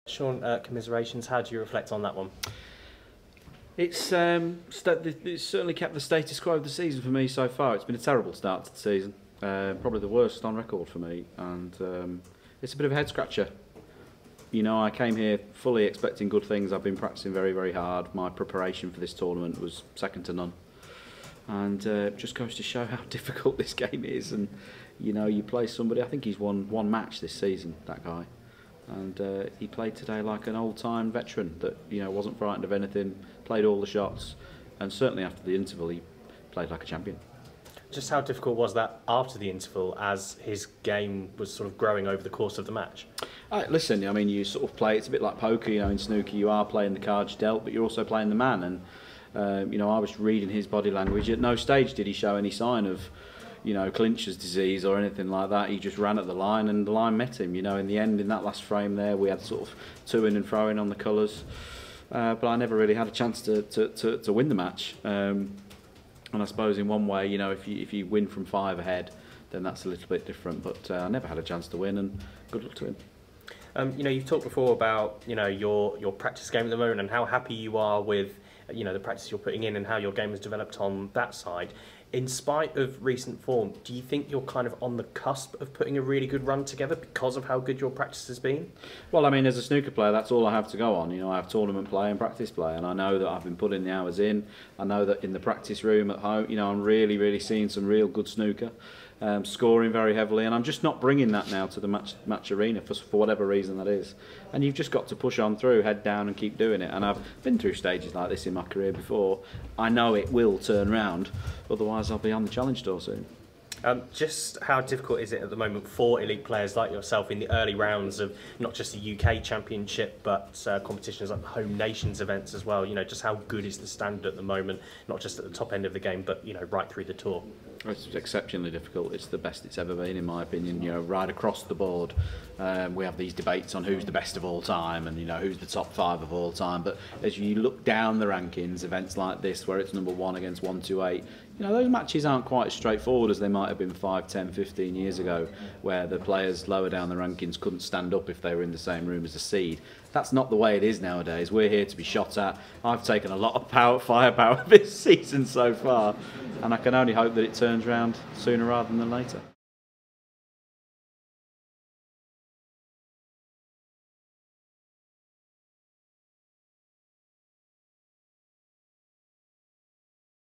Shaun, commiserations. How do you reflect on that one? It's certainly kept the status quo of the season for me so far. It's been a terrible start to the season, probably the worst on record for me, and it's a bit of a head scratcher. You know, I came here fully expecting good things. I've been practicing very, very hard. My preparation for this tournament was second to none, and it just goes to show how difficult this game is. And you know, you play somebody. I think he's won one match this season, that guy. And he played today like an old-time veteran that, you know, wasn't frightened of anything, played all the shots, and certainly after the interval he played like a champion. Just how difficult was that after the interval, as his game was sort of growing over the course of the match? Listen, I mean, you sort of play, it's a bit like poker, you know, in snooker you are playing the cards dealt, but you're also playing the man, and you know, I was reading his body language. At no stage did he show any sign of, you know, clincher's disease or anything like that. He just ran at the line and the line met him. You know, in the end, in that last frame there, we had sort of to-in and throw-in on the colours. But I never really had a chance to win the match. And I suppose in one way, you know, if you win from 5 ahead, then that's a little bit different. But I never had a chance to win, and good luck to him. You know, you've talked before about, you know, your practice game at the moment and how happy you are with, you know, the practice you're putting in and how your game has developed on that side. In spite of recent form, do you think you're kind of on the cusp of putting a really good run together because of how good your practice has been? Well, I mean, as a snooker player, that's all I have to go on. You know, I have tournament play and practice play, and I know that I've been putting the hours in. I know that in the practice room at home, you know, I'm really seeing some real good snooker, scoring very heavily, and I'm just not bringing that now to the match arena for whatever reason that is. And you've just got to push on through, head down, and keep doing it. And I've been through stages like this in my career before. I know it will turn round, otherwise I'll be on the challenge tour soon. Just how difficult is it at the moment for elite players like yourself in the early rounds of not just the UK Championship, but competitions like the Home Nations events as well? You know, just how good is the standard at the moment, not just at the top end of the game, but, you know, right through the tour? It's exceptionally difficult. It's the best it's ever been, in my opinion. You know, right across the board, we have these debates on who's the best of all time, and you know, who's the top 5 of all time. But as you look down the rankings, events like this, where it's number 1 against 1, 2, 8, you know, those matches aren't quite as straightforward as they might have been 5, 10, 15 years ago, where the players lower down the rankings couldn't stand up if they were in the same room as a seed. That's not the way it is nowadays. We're here to be shot at. I've taken a lot of firepower this season so far, and I can only hope that it turns around sooner rather than later.